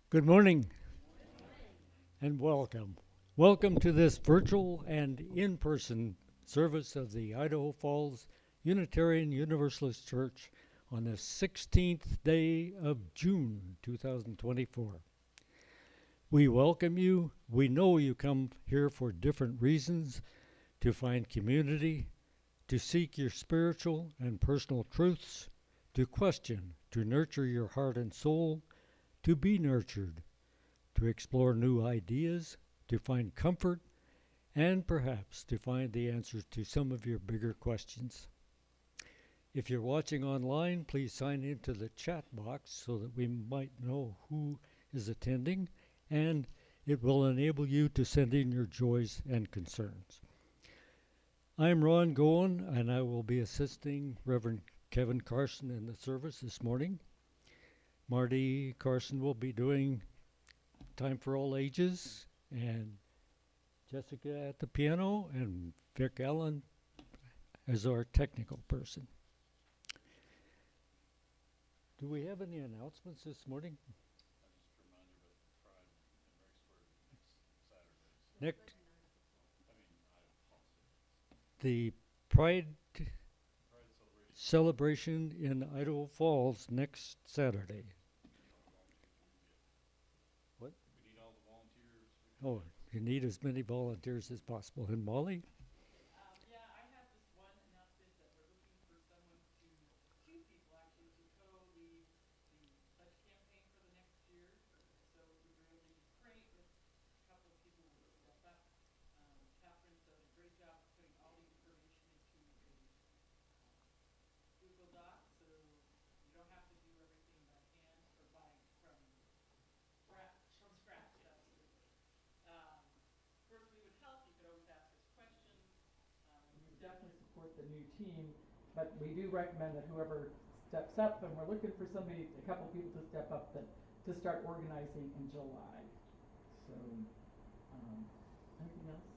Good morning and welcome. Welcome to this virtual and in person service of the Idaho Falls Unitarian Universalist Church on the 16th day of June 2024. We welcome you. We know you come here for different reasons: to find community, to seek your spiritual and personal truths, to question, to nurture your heart and soul, to be nurtured, to explore new ideas, to find comfort, and perhaps to find the answers to some of your bigger questions. If you're watching online, please sign into the chat box so that we might know who is attending, and it will enable you to send in your joys and concerns. I'm Ron Goen, and I will be assisting Reverend Kevin Carson in the service this morning. Marty Carson will be doing Time for All Ages, and Jessica at the piano, and Vic Allen as our technical person. Do we have any announcements this morning? Next, the Pride celebration in Idaho Falls next Saturday. What? Oh, you need as many volunteers as possible. And Molly? Definitely support the new team, but we do recommend that whoever steps up, and we're looking for somebody, a couple people to step up to start organizing in July. So, anything else?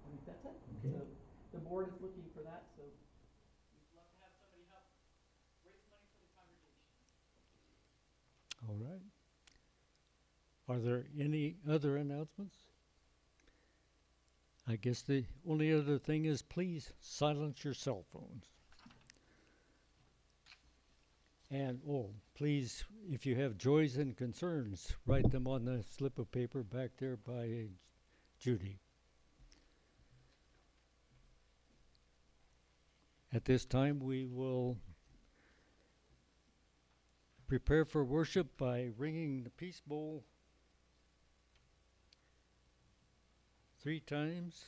I think that's it. Okay. So the board is looking for that, so we'd love to have somebody help raise money for the congregation. All right. Are there any other announcements? I guess the only other thing is please silence your cell phones. And please, if you have joys and concerns, write them on the slip of paper back there by Judy. At this time, we will prepare for worship by ringing the peace bowl 3 times.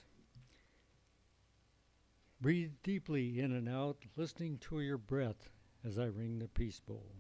Breathe deeply in and out, listening to your breath as I ring the peace bowl.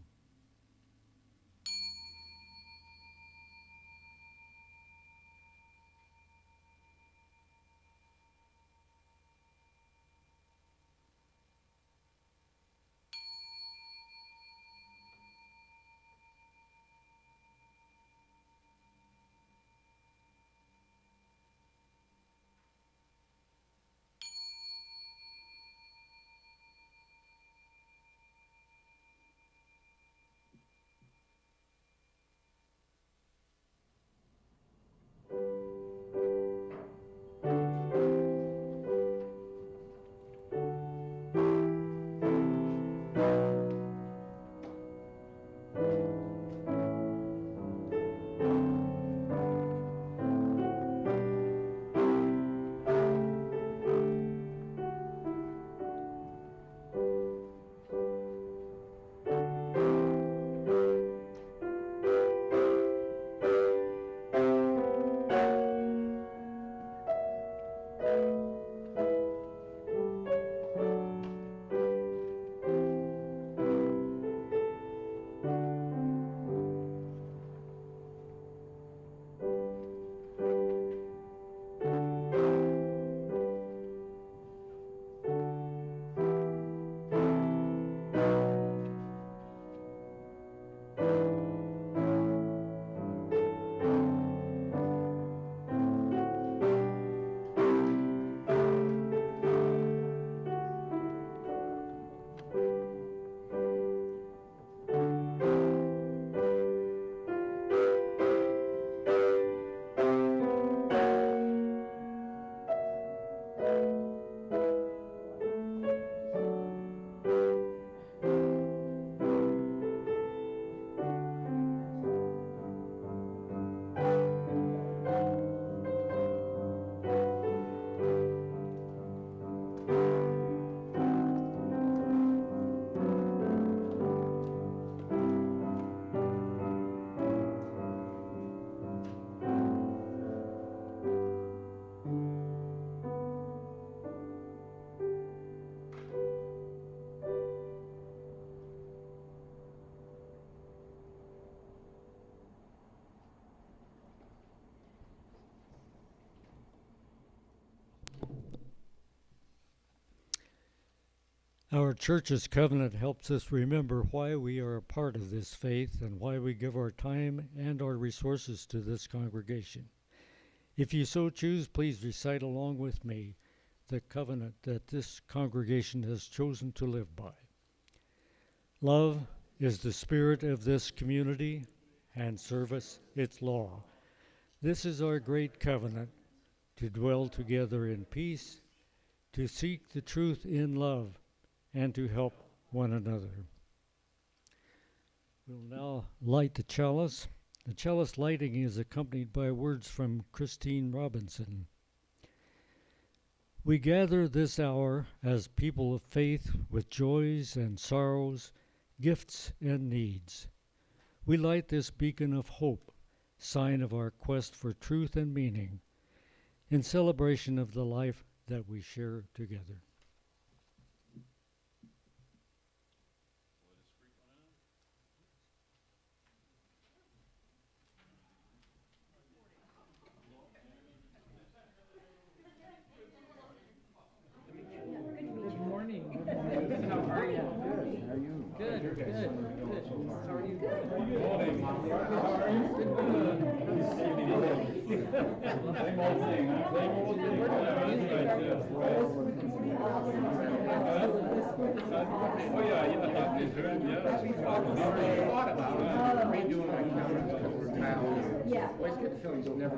Our church's covenant helps us remember why we are a part of this faith and why we give our time and our resources to this congregation. If you so choose, please recite along with me the covenant that this congregation has chosen to live by. Love is the spirit of this community, and service its law. This is our great covenant, to dwell together in peace, to seek the truth in love, and to help one another. We'll now light the chalice. The chalice lighting is accompanied by words from Christine Robinson. We gather this hour as people of faith with joys and sorrows, gifts and needs. We light this beacon of hope, sign of our quest for truth and meaning, in celebration of the life that we share together. Good morning. How are you? Good. How are you? Same old thing, huh? Same old thing. Oh, yeah, yeah. Redoing my comments because we're tired. Yeah. Always get the feeling you'll never.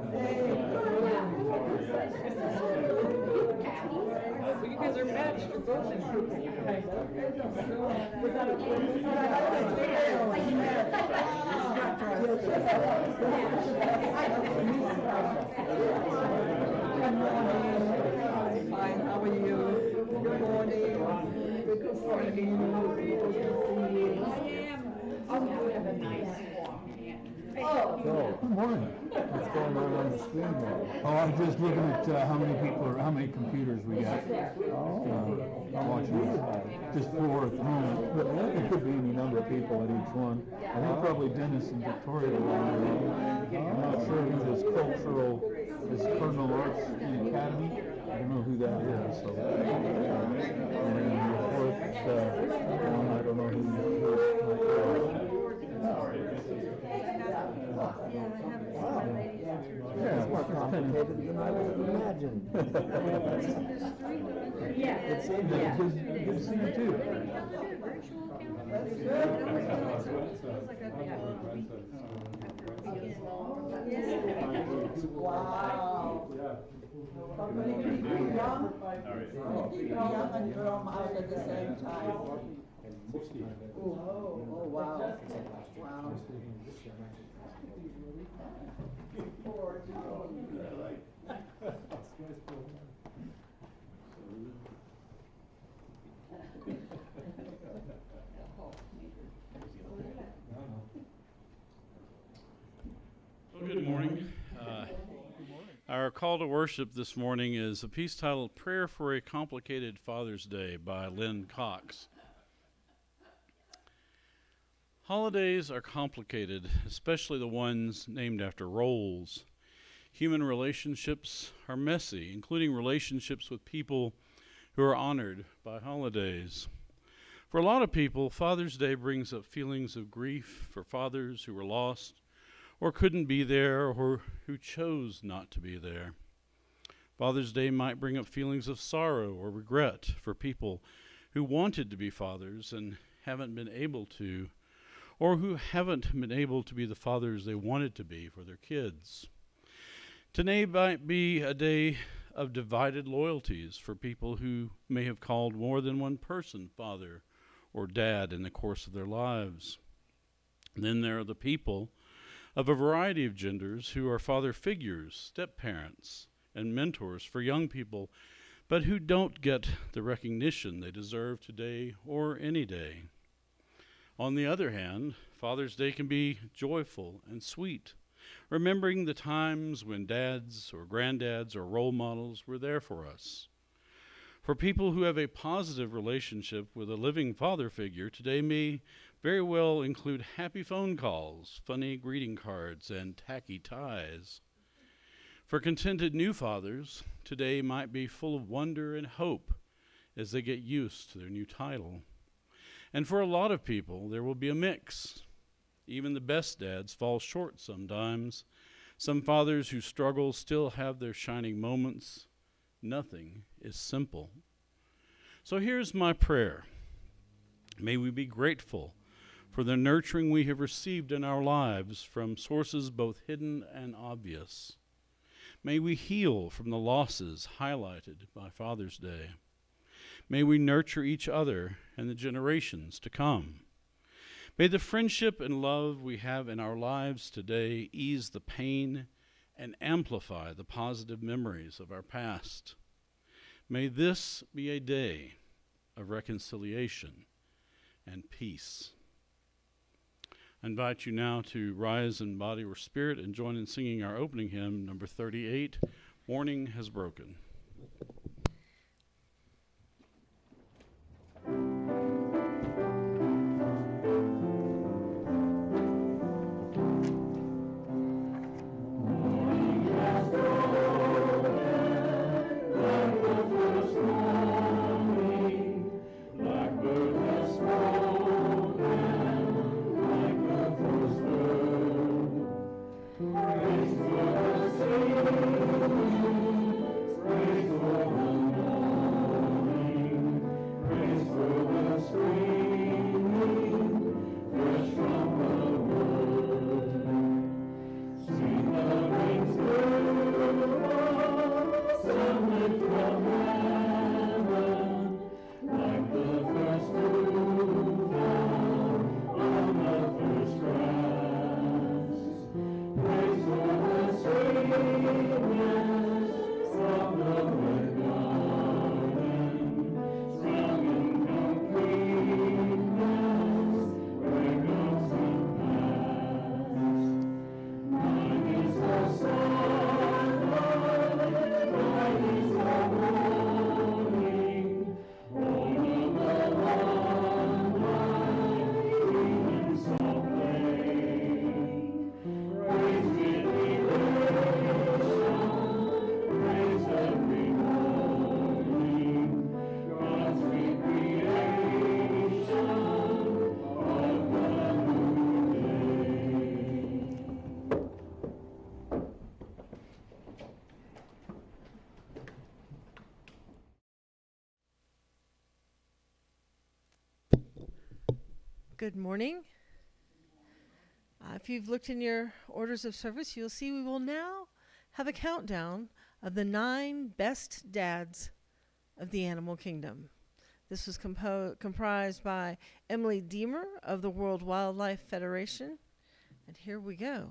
So you guys are matched for both in Fine, how are you? Good morning. Good to see you. Good morning. What's going on the screen there? Oh, I'm just looking at how many people or how many computers we got. I'm watching this. Just 4 at the moment, but it could be any number of people at each one. I think probably Dennis and Victoria are on there. I'm not sure who this Cardinal Arts Academy. I don't know who that is. So, and then the 4th one, I don't know who might be. Yeah, it's more complicated than I would have imagined. Good to see you too. Wow. How many people young? Young and grown out at the same time. Oh, wow. Wow. Well, good morning. Our call to worship this morning is a piece titled Prayer for a Complicated Father's Day by Lynn Cox. Holidays are complicated, especially the ones named after roles. Human relationships are messy, including relationships with people who are honored by holidays. For a lot of people, Father's Day brings up feelings of grief for fathers who were lost or couldn't be there or who chose not to be there. Father's Day might bring up feelings of sorrow or regret for people who wanted to be fathers and haven't been able to, or who haven't been able to be the fathers they wanted to be for their kids. Today might be a day of divided loyalties for people who may have called more than one person father or dad in the course of their lives. Then there are the people of a variety of genders who are father figures, step-parents, and mentors for young people, but who don't get the recognition they deserve today or any day. On the other hand, Father's Day can be joyful and sweet, remembering the times when dads or granddads or role models were there for us. For people who have a positive relationship with a living father figure, today may very well include happy phone calls, funny greeting cards, and tacky ties. For contented new fathers, today might be full of wonder and hope as they get used to their new title. And for a lot of people, there will be a mix. Even the best dads fall short sometimes. Some fathers who struggle still have their shining moments. Nothing is simple. So here's my prayer. May we be grateful for the nurturing we have received in our lives from sources both hidden and obvious. May we heal from the losses highlighted by Father's Day. May we nurture each other and the generations to come. May the friendship and love we have in our lives today ease the pain and amplify the positive memories of our past. May this be a day of reconciliation and peace. I invite you now to rise in body or spirit and join in singing our opening hymn, number 38, Morning Has Broken. Good morning. If you've looked in your orders of service, you'll see we will now have a countdown of the 9 best dads of the animal kingdom. This was comprised by Emily Deemer of the World Wildlife Federation. And here we go.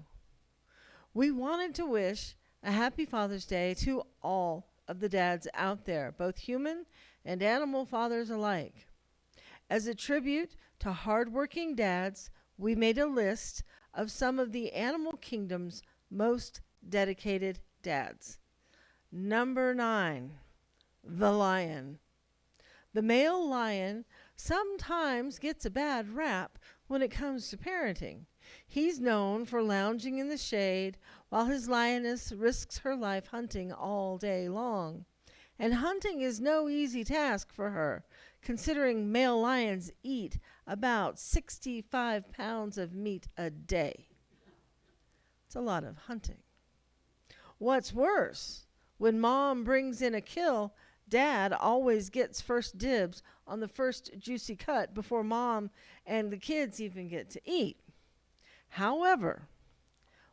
We wanted to wish a happy Father's Day to all of the dads out there, both human and animal fathers alike. As a tribute to hardworking dads, we made a list of some of the animal kingdom's most dedicated dads. Number 9, the lion. The male lion sometimes gets a bad rap when it comes to parenting. He's known for lounging in the shade while his lioness risks her life hunting all day long. And hunting is no easy task for her, considering male lions eat about 65 pounds of meat a day. It's a lot of hunting. What's worse, when mom brings in a kill, dad always gets first dibs on the first juicy cut before mom and the kids even get to eat. However,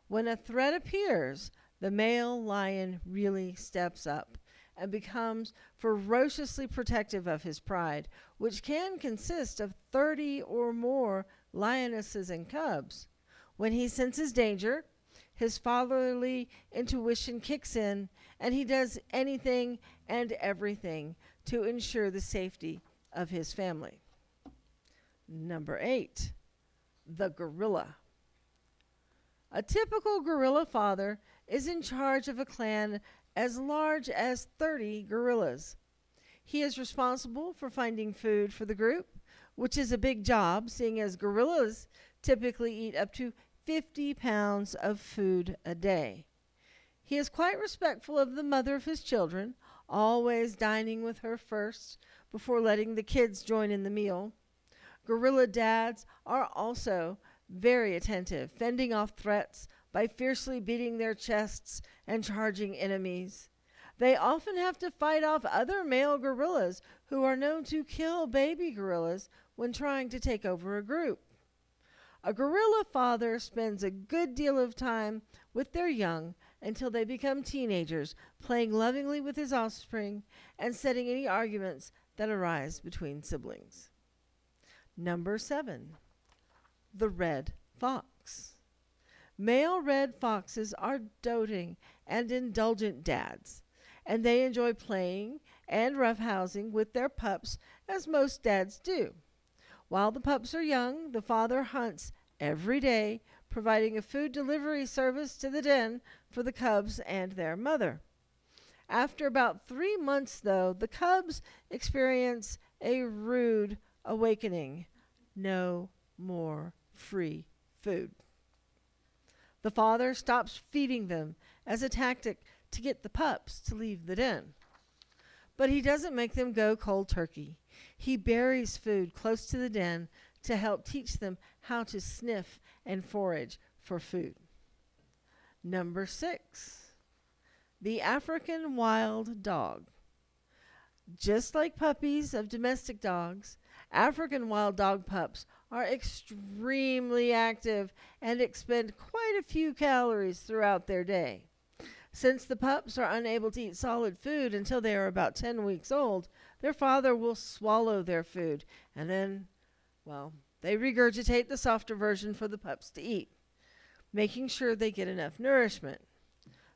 when a threat appears, the male lion really steps up and becomes ferociously protective of his pride, which can consist of 30 or more lionesses and cubs. When he senses danger, his fatherly intuition kicks in, and he does anything and everything to ensure the safety of his family. Number 8, the gorilla. A typical gorilla father is in charge of a clan as large as 30 gorillas. He is responsible for finding food for the group, which is a big job, seeing as gorillas typically eat up to 50 pounds of food a day. He is quite respectful of the mother of his children, always dining with her first before letting the kids join in the meal. Gorilla dads are also very attentive, fending off threats by fiercely beating their chests and charging enemies. They often have to fight off other male gorillas who are known to kill baby gorillas when trying to take over a group. A gorilla father spends a good deal of time with their young until they become teenagers, playing lovingly with his offspring and setting any arguments that arise between siblings. Number 7, the red fox. Male red foxes are doting and indulgent dads, and they enjoy playing and roughhousing with their pups as most dads do. While the pups are young, the father hunts every day, providing a food delivery service to the den for the cubs and their mother. After about 3 months, though, the cubs experience a rude awakening. No more free food. The father stops feeding them as a tactic to get the pups to leave the den. But he doesn't make them go cold turkey. He buries food close to the den to help teach them how to sniff and forage for food. Number 6, the African wild dog. Just like puppies of domestic dogs, African wild dog pups are extremely active and expend quite a few calories throughout their day. Since the pups are unable to eat solid food until they are about 10 weeks old, their father will swallow their food and then, they regurgitate the softer version for the pups to eat, making sure they get enough nourishment.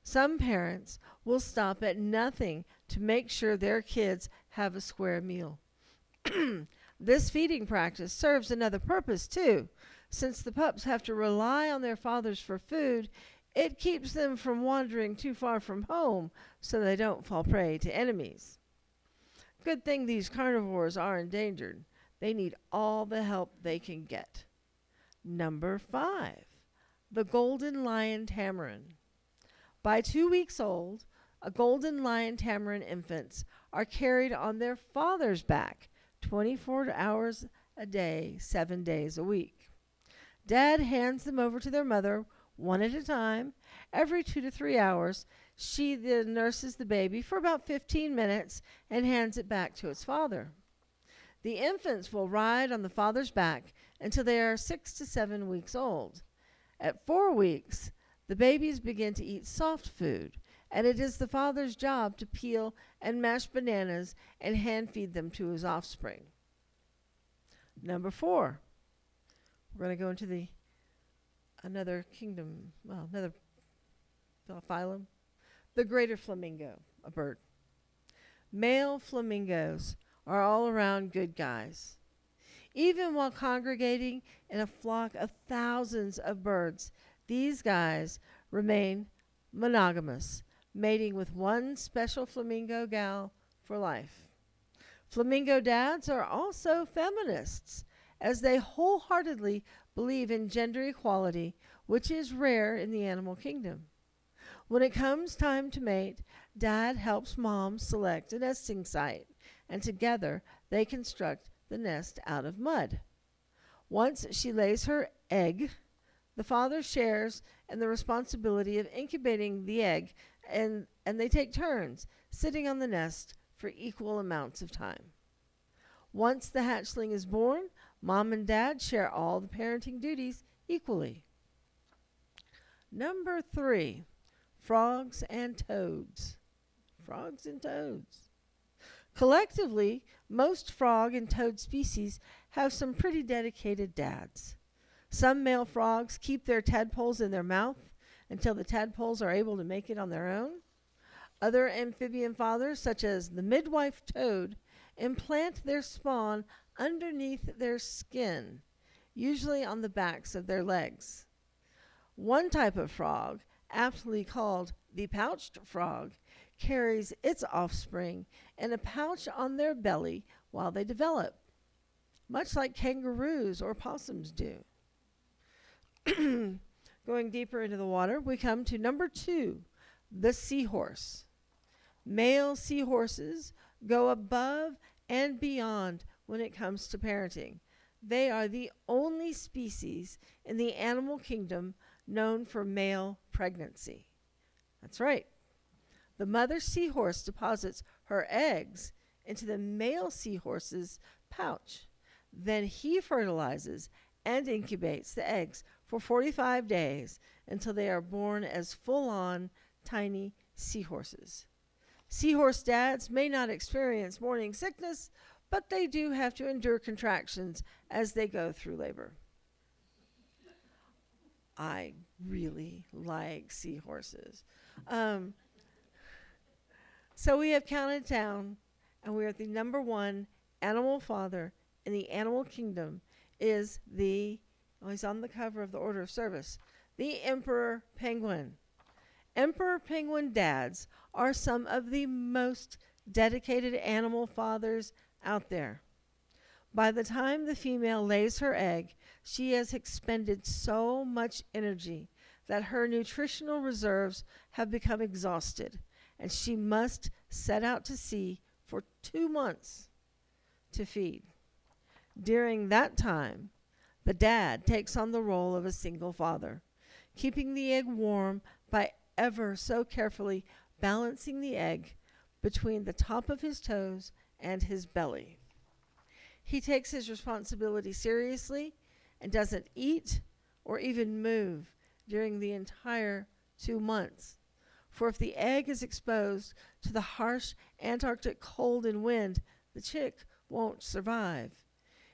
Some parents will stop at nothing to make sure their kids have a square meal. This feeding practice serves another purpose too. Since the pups have to rely on their fathers for food, it keeps them from wandering too far from home so they don't fall prey to enemies. Good thing these carnivores are endangered. They need all the help they can get. Number 5, the golden lion tamarin. By 2 weeks old, a golden lion tamarin infants are carried on their father's back 24 hours a day, 7 days a week. Dad hands them over to their mother one at a time. Every 2 to 3 hours, she then nurses the baby for about 15 minutes and hands it back to its father. The infants will ride on the father's back until they are 6 to 7 weeks old. At 4 weeks, the babies begin to eat soft food, and it is the father's job to peel and mash bananas and hand feed them to his offspring. Number 4, we're going to go into another kingdom, another phylum, the greater flamingo, a bird. Male flamingos are all around good guys. Even while congregating in a flock of thousands of birds, these guys remain monogamous, mating with one special flamingo gal for life. Flamingo dads are also feminists, as they wholeheartedly believe in gender equality, which is rare in the animal kingdom. When it comes time to mate, Dad helps Mom select a nesting site, and together they construct the nest out of mud. Once she lays her egg, the father shares in the responsibility of incubating the egg, and they take turns sitting on the nest for equal amounts of time. Once the hatchling is born, Mom and Dad share all the parenting duties equally. Number 3, frogs and toads. Frogs and toads. Collectively, most frog and toad species have some pretty dedicated dads. Some male frogs keep their tadpoles in their mouth until the tadpoles are able to make it on their own. Other amphibian fathers, such as the midwife toad, implant their spawn underneath their skin, usually on the backs of their legs. One type of frog, aptly called the pouched frog, carries its offspring in a pouch on their belly while they develop, much like kangaroos or possums do. Going deeper into the water, we come to number 2, the seahorse. Male seahorses go above and beyond when it comes to parenting. They are the only species in the animal kingdom known for male pregnancy. That's right. The mother seahorse deposits her eggs into the male seahorse's pouch. Then he fertilizes and incubates the eggs for 45 days until they are born as full-on tiny seahorses. Seahorse dads may not experience morning sickness, but they do have to endure contractions as they go through labor. I really like seahorses. So we have counted down, and we are the number one animal father in the animal kingdom is he's on the cover of the Order of Service, the Emperor Penguin. Emperor Penguin dads are some of the most dedicated animal fathers out there. By the time the female lays her egg, she has expended so much energy that her nutritional reserves have become exhausted, and she must set out to sea for 2 months to feed. During that time, the dad takes on the role of a single father, keeping the egg warm by ever so carefully balancing the egg between the top of his toes and his belly. He takes his responsibility seriously and doesn't eat or even move during the entire 2 months. For if the egg is exposed to the harsh Antarctic cold and wind, the chick won't survive.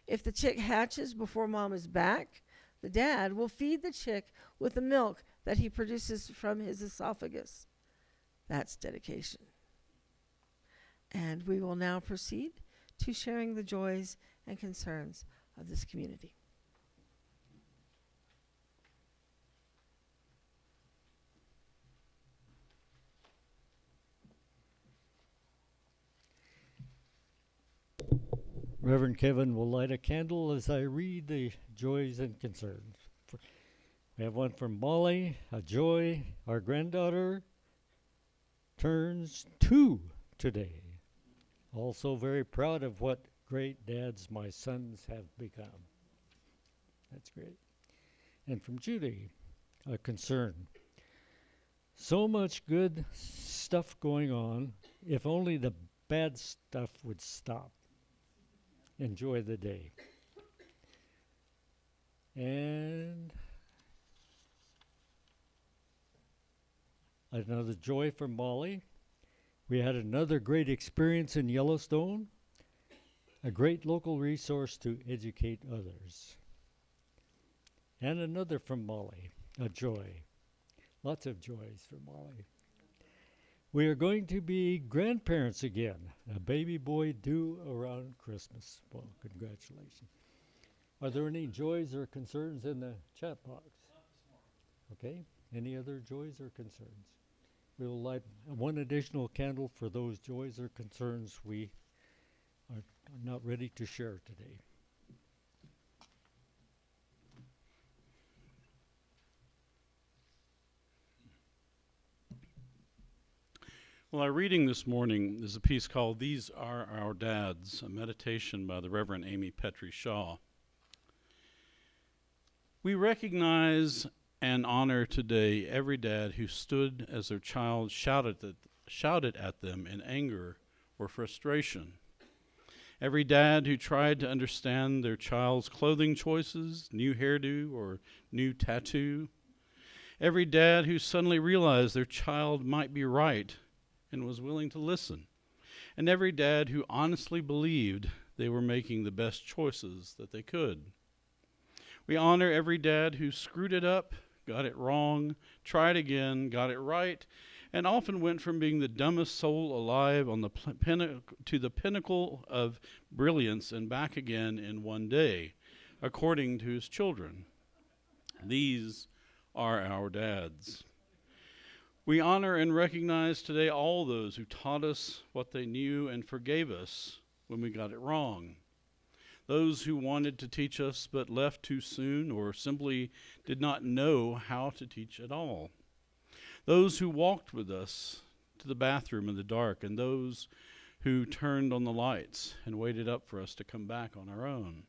If the chick hatches before mom is back, the dad will feed the chick with the milk that he produces from his esophagus. That's dedication. And we will now proceed to sharing the joys and concerns of this community. Reverend Kevin will light a candle as I read the joys and concerns. We have one from Molly, a joy. Our granddaughter turns 2 today. Also very proud of what great dads my sons have become. That's great. And from Judy, a concern. So much good stuff going on. If only the bad stuff would stop. Enjoy the day. And another joy from Molly. We had another great experience in Yellowstone, a great local resource to educate others. And another from Molly, a joy. Lots of joys from Molly. We are going to be grandparents again. A baby boy due around Christmas. Well, congratulations. Are there any joys or concerns in the chat box? Okay. Any other joys or concerns? We will light one additional candle for those joys or concerns we are not ready to share today. Well, our reading this morning is a piece called These Are Our Dads, a meditation by the Reverend Amy Petrie Shaw. We recognize and honor today every dad who stood as their child shouted at them in anger or frustration. Every dad who tried to understand their child's clothing choices, new hairdo, or new tattoo. Every dad who suddenly realized their child might be right and was willing to listen. And every dad who honestly believed they were making the best choices that they could. We honor every dad who screwed it up, got it wrong, tried again, got it right, and often went from being the dumbest soul alive on the to the pinnacle of brilliance and back again in one day, according to his children. These are our dads. We honor and recognize today all those who taught us what they knew and forgave us when we got it wrong. Those who wanted to teach us but left too soon or simply did not know how to teach at all. Those who walked with us to the bathroom in the dark, and those who turned on the lights and waited up for us to come back on our own.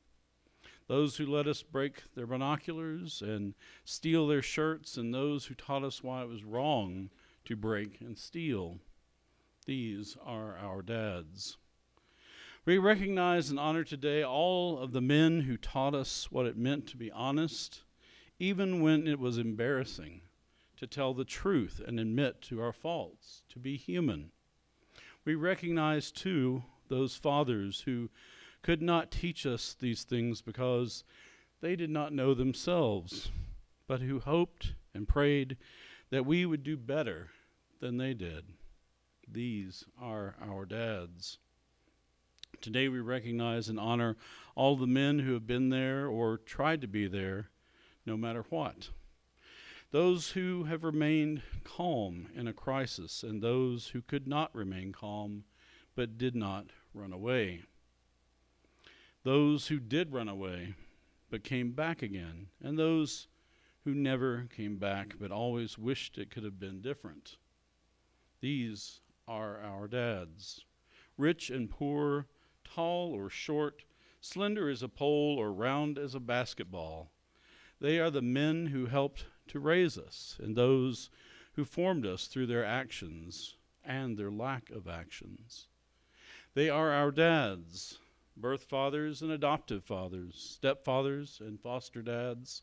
Those who let us break their binoculars and steal their shirts, and those who taught us why it was wrong to break and steal. These are our dads. We recognize and honor today all of the men who taught us what it meant to be honest, even when it was embarrassing, to tell the truth and admit to our faults, to be human. We recognize, too, those fathers who could not teach us these things because they did not know themselves, but who hoped and prayed that we would do better than they did. These are our dads. Today we recognize and honor all the men who have been there or tried to be there, no matter what. Those who have remained calm in a crisis, and those who could not remain calm but did not run away. Those who did run away but came back again, and those who never came back but always wished it could have been different. These are our dads. Rich and poor, tall or short, slender as a pole or round as a basketball. They are the men who helped to raise us, and those who formed us through their actions and their lack of actions. They are our dads, birth fathers and adoptive fathers, stepfathers and foster dads,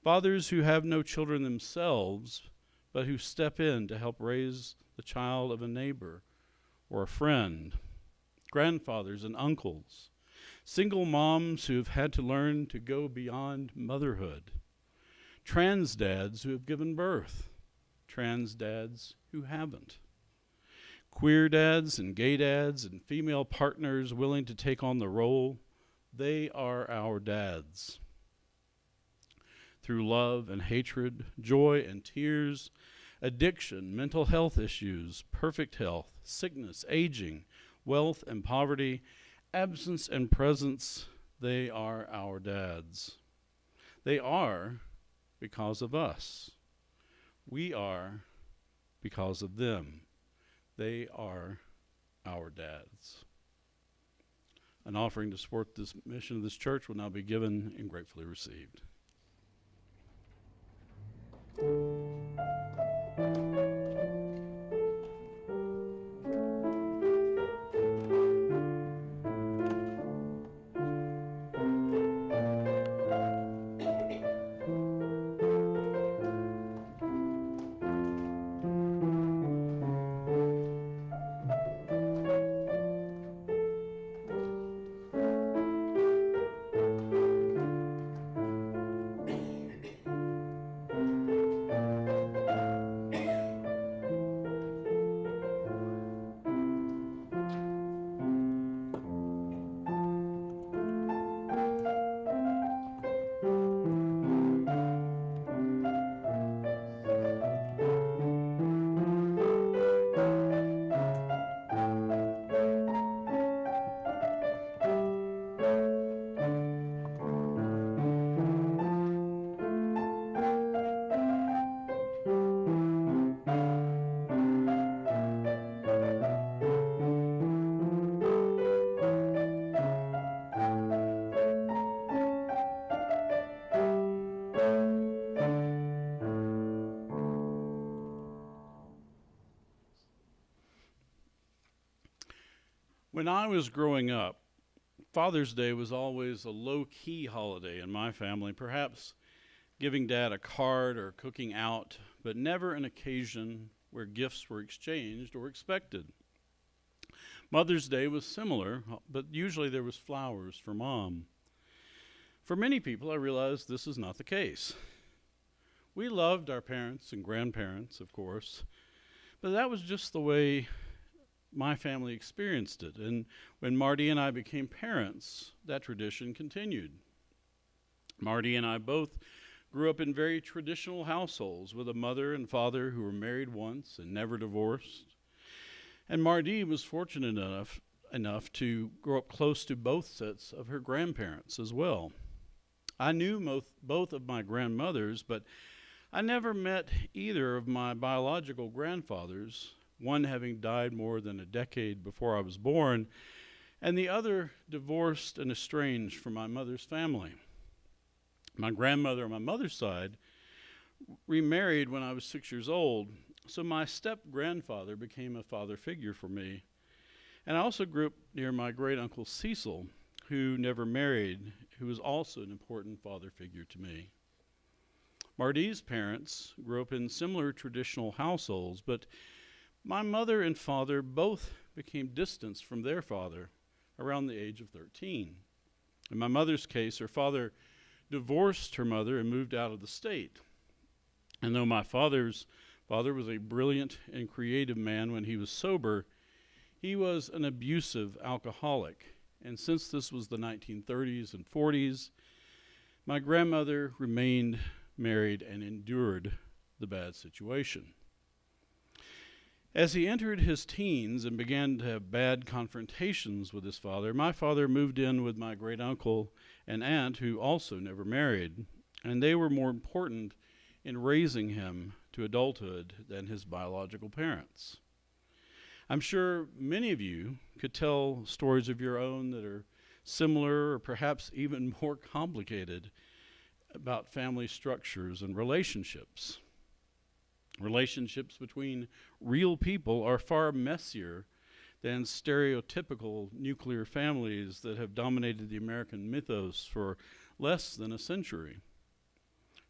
fathers who have no children themselves, but who step in to help raise the child of a neighbor or a friend, grandfathers and uncles, single moms who have had to learn to go beyond motherhood, trans dads who have given birth, trans dads who haven't, queer dads and gay dads and female partners willing to take on the role. They are our dads. Through love and hatred, joy and tears, addiction, mental health issues, perfect health, sickness, aging, wealth and poverty, absence and presence, they are our dads. They are because of us. We are because of them. They are our dads. An offering to support this mission of this church will now be given and gratefully received. When I was growing up, Father's Day was always a low-key holiday in my family, perhaps giving Dad a card or cooking out, but never an occasion where gifts were exchanged or expected. Mother's Day was similar, but usually there was flowers for Mom. For many people, I realized this is not the case. We loved our parents and grandparents, of course, but that was just the way my family experienced it. And when Marty and I became parents, that tradition continued. Marty and I both grew up in very traditional households with a mother and father who were married once and never divorced. And Marty was fortunate enough to grow up close to both sets of her grandparents as well. I knew both of my grandmothers, but I never met either of my biological grandfathers, one having died more than a decade before I was born, and the other divorced and estranged from my mother's family. My grandmother on my mother's side remarried when I was 6 years old, so my step-grandfather became a father figure for me. And I also grew up near my great-uncle Cecil, who never married, who was also an important father figure to me. Marty's parents grew up in similar traditional households, but my mother and father both became distanced from their father around the age of 13. In my mother's case, her father divorced her mother and moved out of the state. And though my father's father was a brilliant and creative man when he was sober, he was an abusive alcoholic. And since this was the 1930s and 40s, my grandmother remained married and endured the bad situation. As he entered his teens and began to have bad confrontations with his father, my father moved in with my great uncle and aunt, who also never married, and they were more important in raising him to adulthood than his biological parents. I'm sure many of you could tell stories of your own that are similar or perhaps even more complicated about family structures and relationships. Relationships between real people are far messier than stereotypical nuclear families that have dominated the American mythos for less than a century.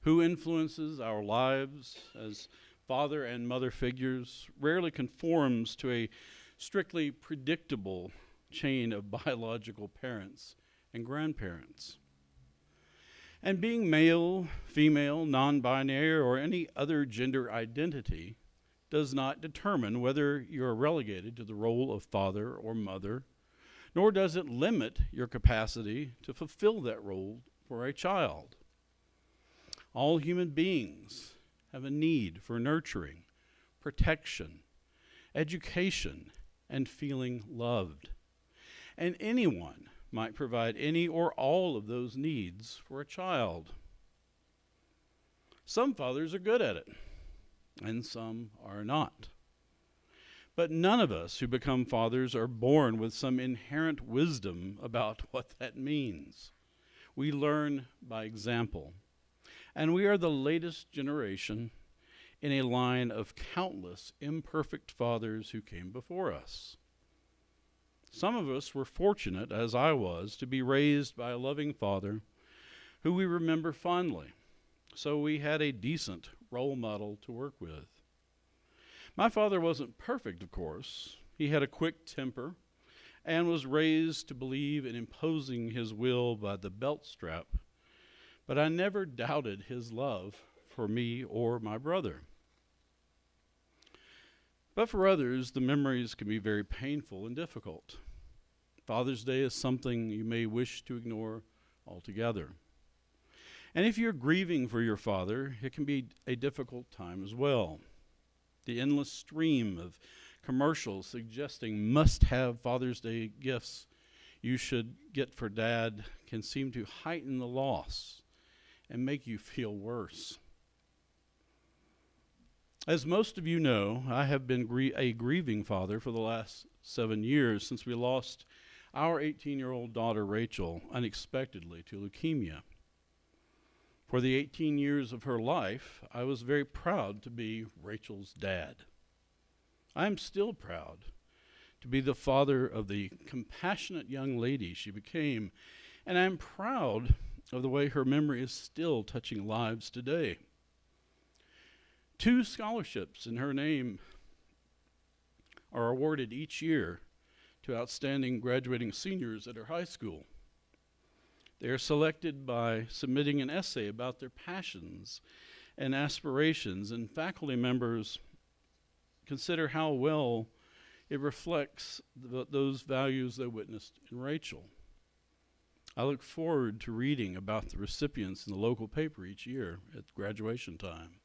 Who influences our lives as father and mother figures rarely conforms to a strictly predictable chain of biological parents and grandparents. And being male, female, non-binary, or any other gender identity does not determine whether you're relegated to the role of father or mother, nor does it limit your capacity to fulfill that role for a child. All human beings have a need for nurturing, protection, education, and feeling loved. And anyone might provide any or all of those needs for a child. Some fathers are good at it, and some are not. But none of us who become fathers are born with some inherent wisdom about what that means. We learn by example. And we are the latest generation in a line of countless imperfect fathers who came before us. Some of us were fortunate, as I was, to be raised by a loving father who we remember fondly, so we had a decent role model to work with. My father wasn't perfect, of course. He had a quick temper and was raised to believe in imposing his will by the belt strap, but I never doubted his love for me or my brother. But for others, the memories can be very painful and difficult. Father's Day is something you may wish to ignore altogether. And if you're grieving for your father, it can be a difficult time as well. The endless stream of commercials suggesting must-have Father's Day gifts you should get for Dad can seem to heighten the loss and make you feel worse. As most of you know, I have been a grieving father for the last 7 years since we lost our 18-year-old daughter, Rachel, unexpectedly to leukemia. For the 18 years of her life, I was very proud to be Rachel's dad. I am still proud to be the father of the compassionate young lady she became, and I'm proud of the way her memory is still touching lives today. 2 scholarships in her name are awarded each year to outstanding graduating seniors at her high school. They are selected by submitting an essay about their passions and aspirations, and faculty members consider how well it reflects those values they witnessed in Rachel. I look forward to reading about the recipients in the local paper each year at graduation time.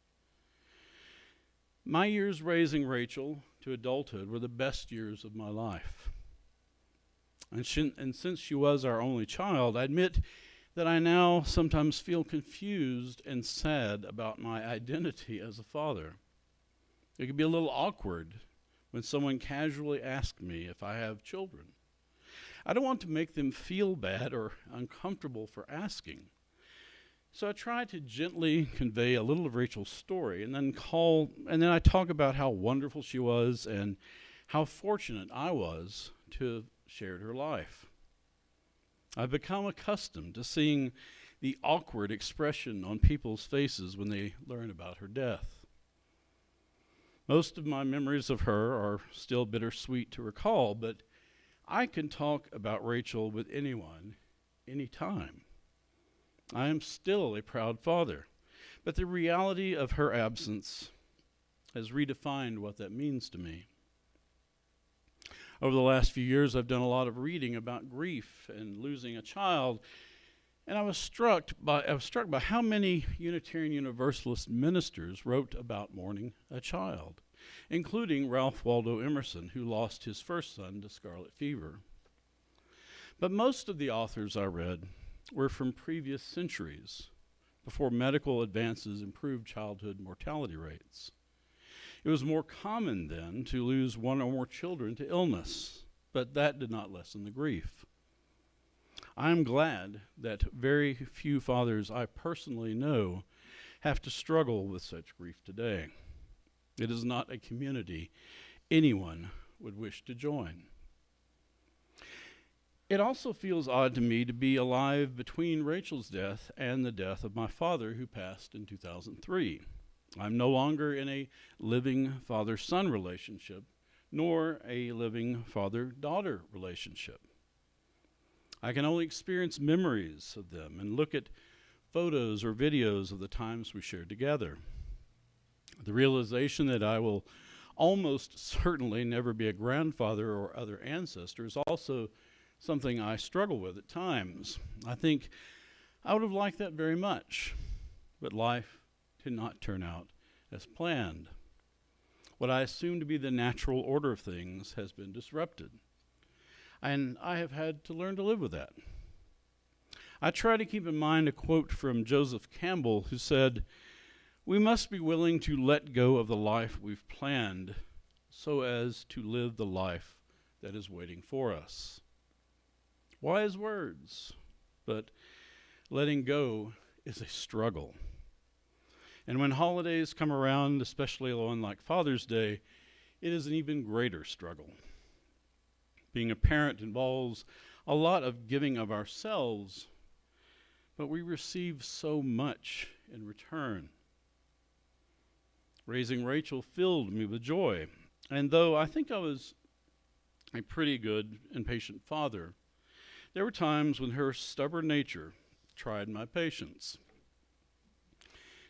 My years raising Rachel to adulthood were the best years of my life. And since she was our only child, I admit that I now sometimes feel confused and sad about my identity as a father. It can be a little awkward when someone casually asks me if I have children. I don't want to make them feel bad or uncomfortable for asking. So I try to gently convey a little of Rachel's story and then I talk about how wonderful she was and how fortunate I was to have shared her life. I've become accustomed to seeing the awkward expression on people's faces when they learn about her death. Most of my memories of her are still bittersweet to recall, but I can talk about Rachel with anyone, anytime. I am still a proud father, but the reality of her absence has redefined what that means to me. Over the last few years, I've done a lot of reading about grief and losing a child, and I was struck by how many Unitarian Universalist ministers wrote about mourning a child, including Ralph Waldo Emerson, who lost his first son to scarlet fever. But most of the authors I read were from previous centuries, before medical advances improved childhood mortality rates. It was more common then to lose one or more children to illness, but that did not lessen the grief. I am glad that very few fathers I personally know have to struggle with such grief today. It is not a community anyone would wish to join. It also feels odd to me to be alive between Rachel's death and the death of my father, who passed in 2003. I'm no longer in a living father-son relationship, nor a living father-daughter relationship. I can only experience memories of them and look at photos or videos of the times we shared together. The realization that I will almost certainly never be a grandfather or other ancestor is also something I struggle with at times. I think I would have liked that very much, but life did not turn out as planned. What I assumed to be the natural order of things has been disrupted, and I have had to learn to live with that. I try to keep in mind a quote from Joseph Campbell, who said, "We must be willing to let go of the life we've planned so as to live the life that is waiting for us." Wise words, but letting go is a struggle. And when holidays come around, especially one like Father's Day, it is an even greater struggle. Being a parent involves a lot of giving of ourselves, but we receive so much in return. Raising Rachel filled me with joy, and though I think I was a pretty good and patient father, there were times when her stubborn nature tried my patience.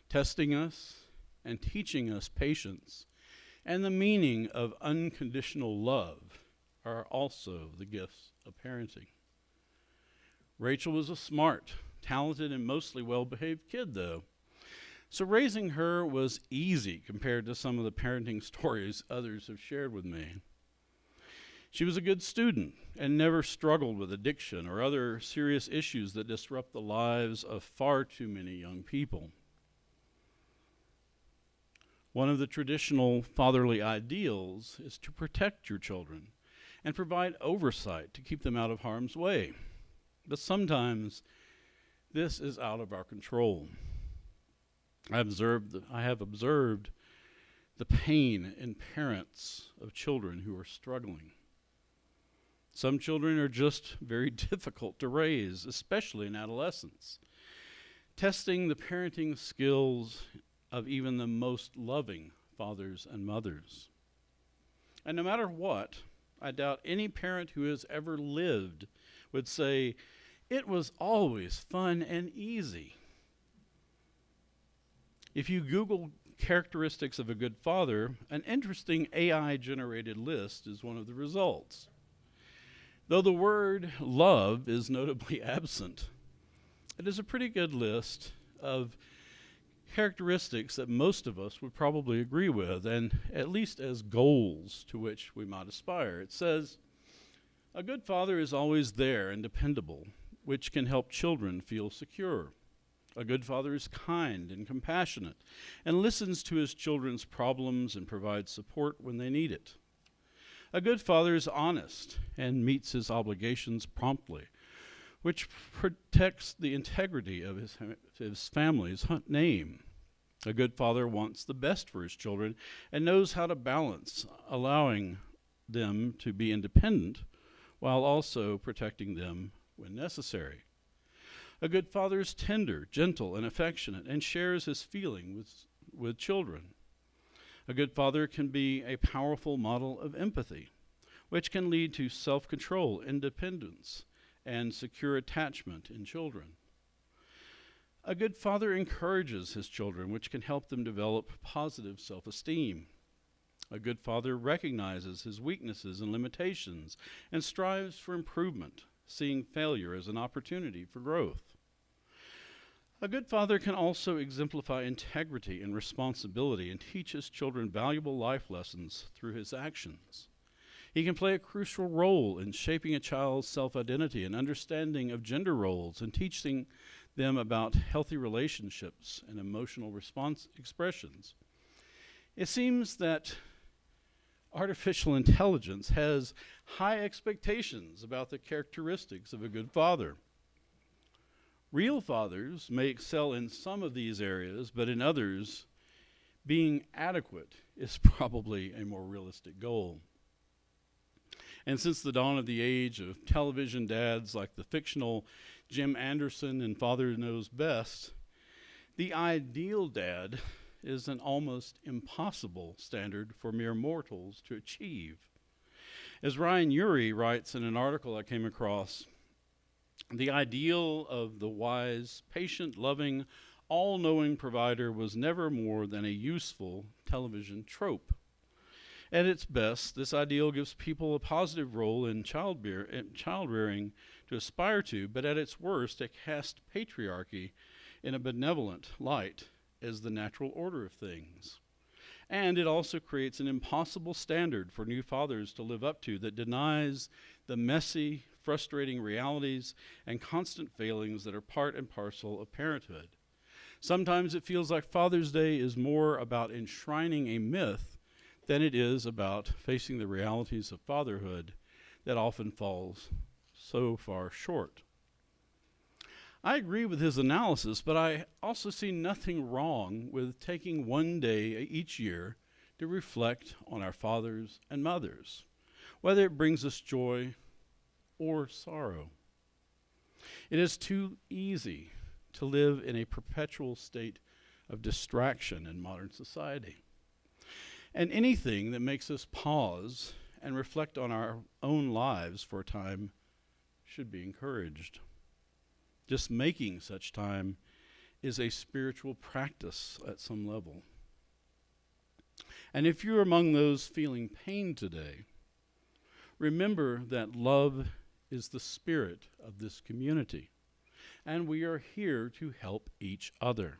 Testing us and teaching us patience and the meaning of unconditional love are also the gifts of parenting. Rachel was a smart, talented, and mostly well-behaved kid, though. So raising her was easy compared to some of the parenting stories others have shared with me. She was a good student and never struggled with addiction or other serious issues that disrupt the lives of far too many young people. One of the traditional fatherly ideals is to protect your children and provide oversight to keep them out of harm's way. But sometimes this is out of our control. I have observed the pain in parents of children who are struggling. Some children are just very difficult to raise, especially in adolescence, testing the parenting skills of even the most loving fathers and mothers. And no matter what, I doubt any parent who has ever lived would say, "It was always fun and easy." If you Google characteristics of a good father, an interesting AI-generated list is one of the results. Though the word love is notably absent, it is a pretty good list of characteristics that most of us would probably agree with, and at least as goals to which we might aspire. It says, a good father is always there and dependable, which can help children feel secure. A good father is kind and compassionate and listens to his children's problems and provides support when they need it. A good father is honest and meets his obligations promptly, which protects the integrity of his family's name. A good father wants the best for his children and knows how to balance allowing them to be independent while also protecting them when necessary. A good father is tender, gentle, and affectionate and shares his feeling with children. A good father can be a powerful model of empathy, which can lead to self-control, independence, and secure attachment in children. A good father encourages his children, which can help them develop positive self-esteem. A good father recognizes his weaknesses and limitations and strives for improvement, seeing failure as an opportunity for growth. A good father can also exemplify integrity and responsibility and teach his children valuable life lessons through his actions. He can play a crucial role in shaping a child's self-identity and understanding of gender roles and teaching them about healthy relationships and emotional response expressions. It seems that artificial intelligence has high expectations about the characteristics of a good father. Real fathers may excel in some of these areas, but in others, being adequate is probably a more realistic goal. And since the dawn of the age of television dads like the fictional Jim Anderson in Father Knows Best, the ideal dad is an almost impossible standard for mere mortals to achieve. As Ryan Urey writes in an article I came across, the ideal of the wise, patient, loving, all-knowing provider was never more than a useful television trope. At its best, this ideal gives people a positive role in child rearing to aspire to, but at its worst, it casts patriarchy in a benevolent light as the natural order of things. And it also creates an impossible standard for new fathers to live up to that denies the messy, frustrating realities and constant failings that are part and parcel of parenthood. Sometimes it feels like Father's Day is more about enshrining a myth than it is about facing the realities of fatherhood that often falls so far short. I agree with his analysis, but I also see nothing wrong with taking one day each year to reflect on our fathers and mothers, whether it brings us joy or sorrow. It is too easy to live in a perpetual state of distraction in modern society. And anything that makes us pause and reflect on our own lives for a time should be encouraged. Just making such time is a spiritual practice at some level. And if you're among those feeling pain today, remember that love is the spirit of this community, and we are here to help each other.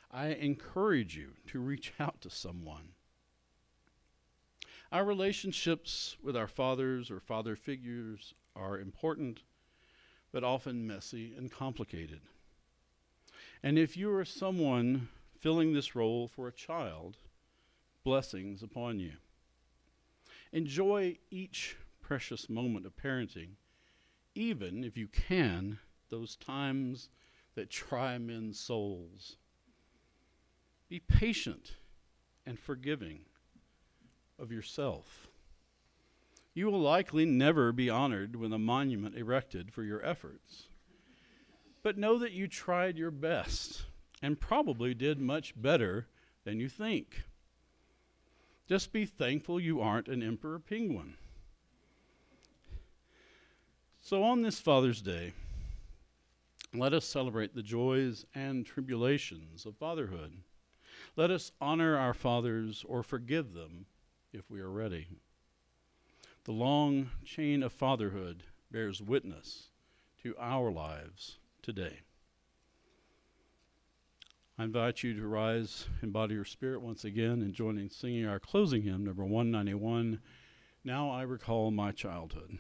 I encourage you to reach out to someone. Our relationships with our fathers or father figures are important, but often messy and complicated. And if you are someone filling this role for a child, blessings upon you. Enjoy each precious moment of parenting, even if you can, those times that try men's souls. Be patient and forgiving of yourself. You will likely never be honored with a monument erected for your efforts. But know that you tried your best and probably did much better than you think. Just be thankful you aren't an emperor penguin. So on this Father's Day, let us celebrate the joys and tribulations of fatherhood. Let us honor our fathers or forgive them if we are ready. The long chain of fatherhood bears witness to our lives today. I invite you to rise and body your spirit once again and join in singing our closing hymn, number 191, Now I Recall My Childhood.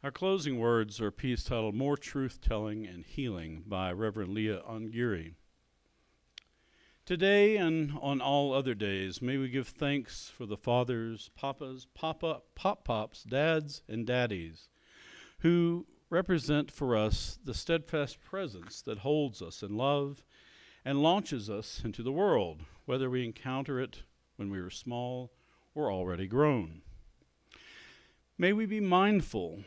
Our closing words are a piece titled More Truth Telling and Healing by Reverend Leah Ongiri. Today and on all other days, may we give thanks for the fathers, papas, pop-pops, dads, and daddies who represent for us the steadfast presence that holds us in love and launches us into the world, whether we encounter it when we were small or already grown. May we be mindful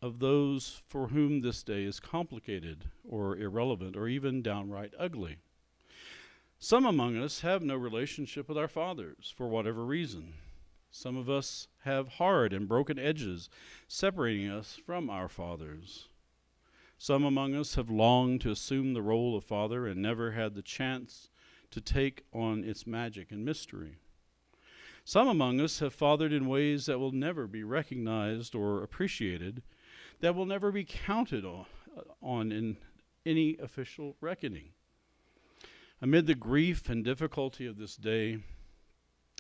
of those for whom this day is complicated or irrelevant or even downright ugly. Some among us have no relationship with our fathers for whatever reason. Some of us have hard and broken edges separating us from our fathers. Some among us have longed to assume the role of father and never had the chance to take on its magic and mystery. Some among us have fathered in ways that will never be recognized or appreciated, that will never be counted on in any official reckoning. Amid the grief and difficulty of this day,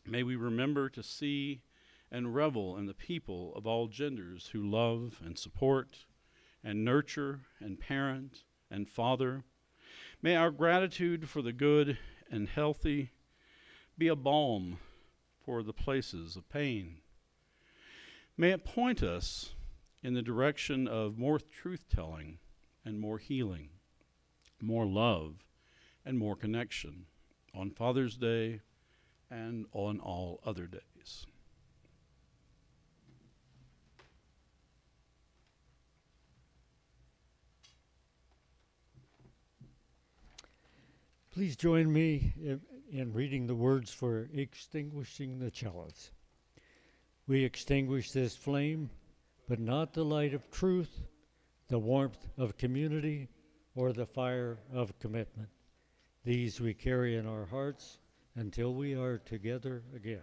may we remember to see and revel in the people of all genders who love and support and nurture and parent and father. May our gratitude for the good and healthy be a balm for the places of pain. May it point us in the direction of more truth-telling and more healing, more love and more connection on Father's Day and on all other days. Please join me in reading the words for extinguishing the chalice. We extinguish this flame, but not the light of truth, the warmth of community, or the fire of commitment. These we carry in our hearts until we are together again.